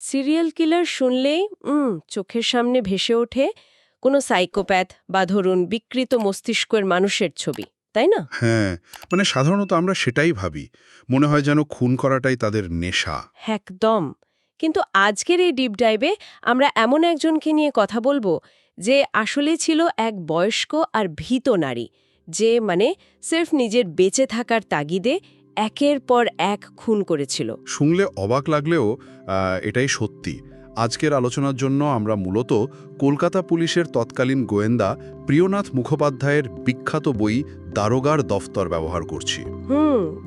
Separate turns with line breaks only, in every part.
Serial killer শুনলেই চোখের সামনে ভেসে ওঠে কোনো সাইকোপ্যাথ বা ধরুন বিকৃত মস্তিষ্কের মানুষের ছবি, তাই না?
হ্যাঁ, মানে সাধারণত আমরা সেটাই ভাবি। মনে হয় যেন খুন করাটাই তাদের নেশা।
একদম। কিন্তু আজকের এই ডিপ ডাইভে আমরা এমন একজনকে নিয়ে কথা বলবো যে আসলে ছিল এক বয়স্ক আর ভীত নারী, যে সির্ফ নিজের বেঁচে থাকার তাগিদে একের পর এক খুন করেছিল।
শুনলে অবাক লাগলেও এটাই সত্যি। আজকের আলোচনার জন্য আমরা মূলত কলকাতা পুলিশের তৎকালীন গোয়েন্দা প্রিয়নাথ মুখোপাধ্যায়ের বিখ্যাত বই দারোগার দফতর ব্যবহার করছি।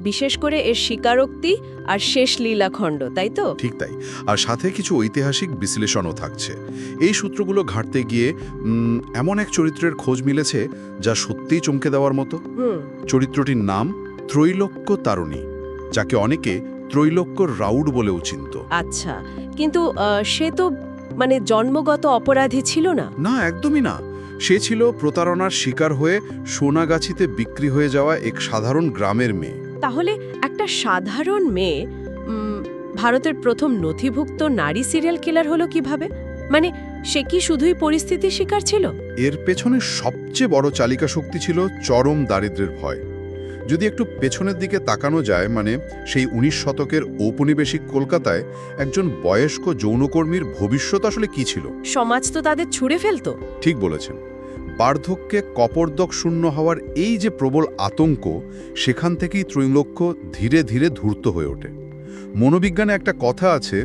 বিশেষ করে এর স্বীকারোক্তি আর শেষ লীলাখণ্ড, তাই তো?
ঠিক তাই। আর সাথে কিছু ঐতিহাসিক বিশ্লেষণও থাকছে। এই সূত্রগুলো ঘাঁটতে গিয়ে এমন এক চরিত্রের খোঁজ মিলেছে যা সত্যিই চমকে দেওয়ার মতো। চরিত্রটির নাম ত্রৈলোক্য তারুণী, যাকে অনেকে ত্রৈলোক্য রাউড বলেও চিনত।
আচ্ছা, কিন্তু সে তো জন্মগত অপরাধী ছিল না।
না, একদমই না। সে ছিল প্রতারণার শিকার হয়ে সোনাগাছিতে বিক্রি হয়ে যাওয়া এক সাধারণ গ্রামের মেয়ে।
তাহলে একটা সাধারণ মেয়ে ভারতের প্রথম নথিভুক্ত নারী সিরিয়াল কিলার হলো কিভাবে? সে কি শুধুই পরিস্থিতির শিকার ছিল?
এর পেছনে সবচেয়ে বড় চালিকা শক্তি ছিল চরম দারিদ্র্যের ভয়। যদি একটু পেছনের দিকে তাকানো যায়, সেই ১৯ শতকের ঔপনিবেশিক কলকাতায় একজন বয়স্ক যৌনকর্মীর ভবিষ্যৎ আসলে কি ছিল?
সমাজ তো তাদের ছুঁড়ে ফেলতো।
ঠিক বলেছেন। বার্ধক্যে কপর্দক শূন্য হওয়ার এই যে প্রবল আতঙ্ক, সেখান থেকেই ত্রৈলোক্য ধীরে ধীরে ধূর্ত হয়ে ওঠে। মনোবিজ্ঞানে একটা কথা আছে,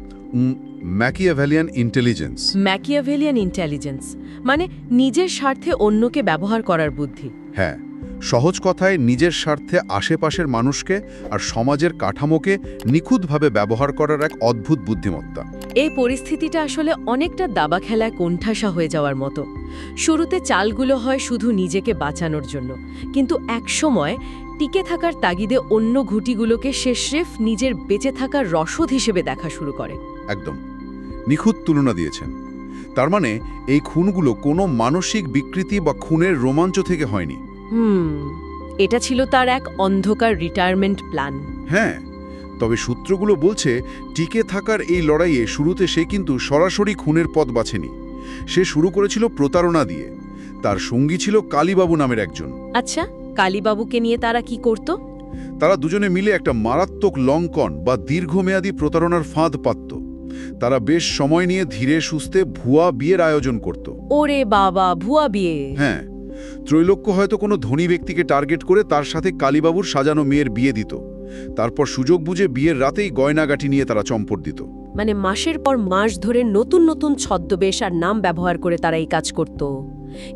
ম্যাকিয়াভেলিয়ান ইন্টেলিজেন্স।
ম্যাকিয়াভেলিয়ান ইন্টেলিজেন্স নিজের স্বার্থে অন্যকে ব্যবহার করার বুদ্ধি।
হ্যাঁ, সহজ কথায় নিজের স্বার্থে আশেপাশের মানুষকে আর সমাজের কাঠামোকে নিখুঁতভাবে ব্যবহার করার এক অদ্ভুত বুদ্ধিমত্তা।
এই পরিস্থিতিটা আসলে অনেকটা দাবা খেলায় কোণঠাসা হয়ে যাওয়ার মতো। শুরুতে চালগুলো হয় শুধু নিজেকে বাঁচানোর জন্য, কিন্তু একসময় টিকে থাকার তাগিদে অন্য ঘুঁটিগুলোকে সে স্রেফ নিজের বেঁচে থাকার রসদ হিসেবে দেখা শুরু করে।
একদম নিখুঁত তুলনা দিয়েছেন। তার মানে এই খুনগুলো কোনো মানসিক বিকৃতি বা খুনের রোমাঞ্চ থেকে হয়নি।
এটা ছিল তার এক অন্ধকার রিটায়ারমেন্ট প্ল্যান।
হ্যাঁ, তবে সূত্রগুলো বলছে টিকে থাকার এই লড়াইয়ে শুরুতে সে কিন্তু সরাসরি খুনের পথ বাছেনি। সে শুরু করেছিল প্রতারণা দিয়ে। তার সঙ্গী ছিল কালীবাবু নামের একজন।
আচ্ছা, কালীবাবুকে নিয়ে তারা কি করত?
তারা দুজনে মিলে একটা মারাত্মক লঙ্কন বা দীর্ঘমেয়াদী প্রতারণার ফাঁদ পাতত। তারা বেশ সময় নিয়ে ধীরে সুস্থে ভুয়া বিয়ের আয়োজন করত।
ওরে বাবা, ভুয়া বিয়ে!
হ্যাঁ, ত্রৈলোক্য হয়তো কোনো ধনী ব্যক্তিকে টার্গেট করে তার সাথে কালীবাবুর সাজানো মেয়ের বিয়ে দিত। তারপর সুযোগ বুঝে বিয়ের রাতেই গয়নাগাটি নিয়ে তারা চম্পট দিত।
মাসের পর মাস ধরে নতুন নতুন ছদ্মবেশ আর নাম ব্যবহার করে তারা এই কাজ করত।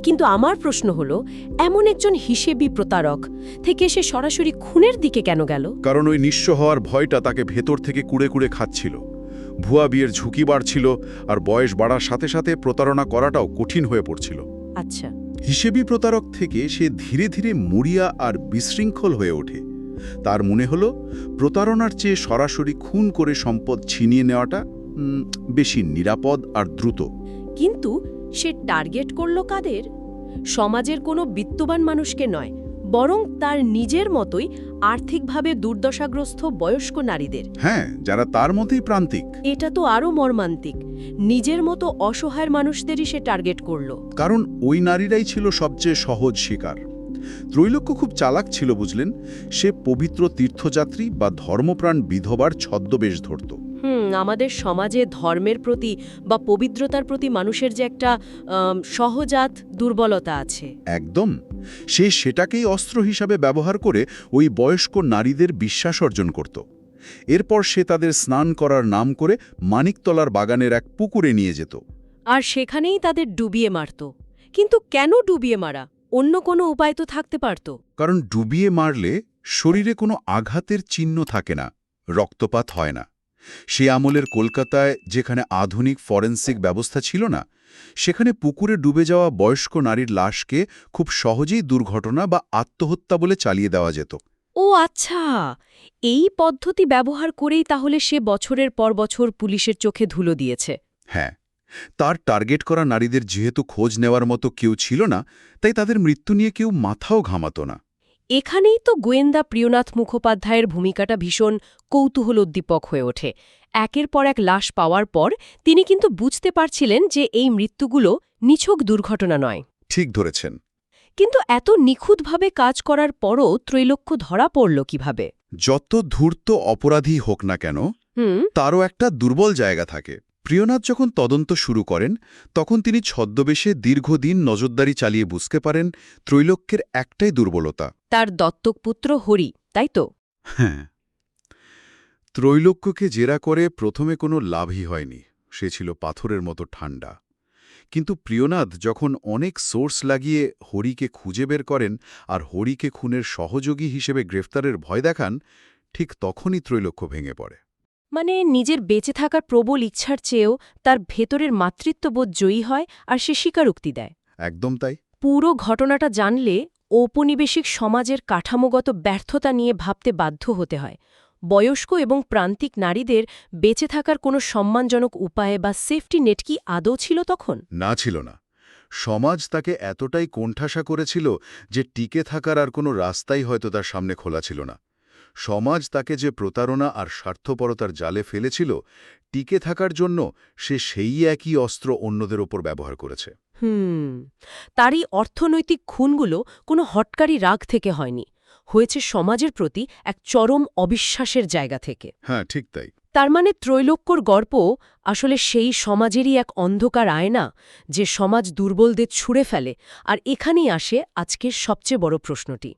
কিন্তু আমার প্রশ্ন হলো, এমন একজন হিসেবি প্রতারক থেকে সে সরাসরি খুনের দিকে কেন গেল?
কারণ ওই নিঃস্ব হওয়ার ভয়টা তাকে ভেতর থেকে কুড়ে কুড়ে খাচ্ছিল। ভুয়া বিয়ের ঝুঁকি বাড়ছিল, আর বয়স বাড়ার সাথে সাথে প্রতারণা করাটাও কঠিন হয়ে পড়ছিল।
আচ্ছা,
হিসেবি প্রতারক থেকে সে ধীরে ধীরে মরিয়া আর বিশৃঙ্খল হয়ে ওঠে। তার মনে হলো প্রতারণার চেয়ে সরাসরি খুন করে সম্পদ ছিনিয়ে নেওয়াটা বেশি নিরাপদ আর দ্রুত।
কিন্তু সে টার্গেট করল কাদের? সমাজের কোনো বিত্তবান মানুষকে নয়, বরং তার নিজের মতোই আর্থিকভাবে দুর্দশাগ্রস্ত বয়স্ক নারীদের।
হ্যাঁ, যারা তার মতোই প্রান্তিক।
এটা তো আরও মর্মান্তিক। নিজের মতো অসহায় মানুষদেরই সে টার্গেট করল।
কারণ ওই নারীরাই ছিল সবচেয়ে সহজ শিকার। ত্রৈলোক্য খুব চালাক ছিল, বুঝলেন। সে পবিত্র তীর্থযাত্রী বা ধর্মপ্রাণ বিধবার ছদ্মবেশ ধরত।
আমাদের সমাজে ধর্মের প্রতি বা পবিত্রতার প্রতি মানুষের যে একটা সহজাত দুর্বলতা আছে।
একদম। সে সেটাকেই অস্ত্র হিসাবে ব্যবহার করে ওই বয়স্ক নারীদের বিশ্বাস অর্জন করত। এরপর সে তাদের স্নান করার নাম করে মানিকতলার বাগানের এক পুকুরে নিয়ে যেত।
আর সেখানেই তাদের ডুবিয়ে মারত। কিন্তু কেন ডুবিয়ে মারা? অন্য কোনো উপায় তো থাকতে পারত।
কারণ ডুবিয়ে মারলে শরীরে কোনো আঘাতের চিহ্ন থাকে না, রক্তপাত হয় না। সে আমলের কলকাতায়, যেখানে আধুনিক ফরেনসিক ব্যবস্থা ছিল না, সেখানে পুকুরে ডুবে যাওয়া বয়স্ক নারীর লাশকে খুব সহজেই দুর্ঘটনা বা আত্মহত্যা বলে চালিয়ে দেওয়া যেত।
ও আচ্ছা, এই পদ্ধতি ব্যবহার করেই তাহলে সে বছরের পর বছর পুলিশের চোখে ধুলো দিয়েছে।
হ্যাঁ, তার টার্গেট করা নারীদের যেহেতু খোঁজ নেওয়ার মতো কেউ ছিল না, তাই তাদের মৃত্যু নিয়ে কেউ মাথাও ঘামাত না।
এখানেই তো গোয়েন্দা প্রিয়নাথ মুখোপাধ্যায়ের ভূমিকাটা ভীষণ কৌতূহলোদ্দীপক হয়ে ওঠে। একের পর এক লাশ পাওয়ার পর তিনি কিন্তু বুঝতে পারছিলেন যে এই মৃত্যুগুলো নিছক দুর্ঘটনা নয়।
ঠিক ধরেছেন।
কিন্তু এত নিখুঁতভাবে কাজ করার পরও ত্রৈলোক্য ধরা পড়ল কিভাবে?
যত ধূর্ত অপরাধী হোক না কেন, তারও একটা দুর্বল জায়গা থাকে। প্রিয়নাথ যখন তদন্ত শুরু করেন তখন তিনি ছদ্মবেশে দীর্ঘদিন নজরদারি চালিয়ে বুঝতে পারেন ত্রৈলোক্যের একটাই দুর্বলতা।
তার দত্তক পুত্র হরি, তাই তো?
হ্যাঁ, ত্রৈলোক্যকে জেরা করে প্রথমে কোনো লাভই হয়নি। সে ছিল পাথরের মতো ঠান্ডা। কিন্তু প্রিয়নাথ যখন অনেক সোর্স লাগিয়ে হরিকে খুঁজে বের করেন আর হরিকে খুনের সহযোগী হিসেবে গ্রেফতারের ভয় দেখান, ঠিক তখনই ত্রৈলোক্য ভেঙে পড়ে।
মানে নিজের বেঁচে থাকার প্রবল ইচ্ছার চেয়েও তার ভেতরের মাতৃত্ববোধ জয়ী হয় আর সে স্বীকারোক্তি দেয়।
একদম তাই।
পুরো ঘটনাটা জানলে ঔপনিবেশিক সমাজের কাঠামোগত ব্যর্থতা নিয়ে ভাবতে বাধ্য হতে হয়। বয়স্ক এবং প্রান্তিক নারীদের বেঁচে থাকার কোনো সম্মানজনক উপায় বা সেফটি নেট কি আদৌ ছিল তখন?
না, ছিল না। সমাজ তাকে এতটাই কোণঠাসা করেছিল যে টিকে থাকার আর কোনো রাস্তাই হয়তো তার সামনে খোলা ছিল না। সমাজ তাকে যে প্রতারণা আর স্বার্থপরতার জালে ফেলেছিল, টিকে থাকার জন্য সে সেই একই অস্ত্র অন্যদের ওপর ব্যবহার করেছে।
তারই অর্থনৈতিক খুনগুলো কোনো হটকারী রাগ থেকে হয়নি, হয়েছে সমাজের প্রতি এক চরম অবিশ্বাসের জায়গা থেকে।
হ্যাঁ, ঠিক তাই।
তার মানে ত্রৈলোক্যর গল্প আসলে সেই সমাজেরই এক অন্ধকার আয়না, যে সমাজ দুর্বলদের ছুঁড়ে ফেলে। আর এখানেই আসে আজকের সবচেয়ে বড় প্রশ্নটি।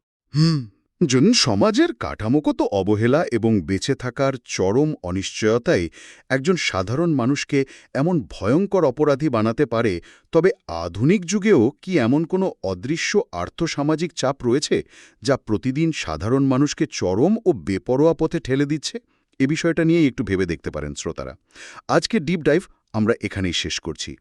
সমাজের কাঠামোগত অবহেলা এবং বেঁচে থাকার চরম অনিশ্চয়তাই একজন সাধারণ মানুষকে এমন ভয়ঙ্কর অপরাধী বানাতে পারে। তবে আধুনিক যুগেও কি এমন কোনো অদৃশ্য আর্থসামাজিক চাপ রয়েছে যা প্রতিদিন সাধারণ মানুষকে চরম ও বেপরোয়া পথে ঠেলে দিচ্ছে? এ বিষয়টা নিয়েই একটু ভেবে দেখতে পারেন শ্রোতারা। আজকে ডিপ ডাইভ আমরা এখানেই শেষ করছি।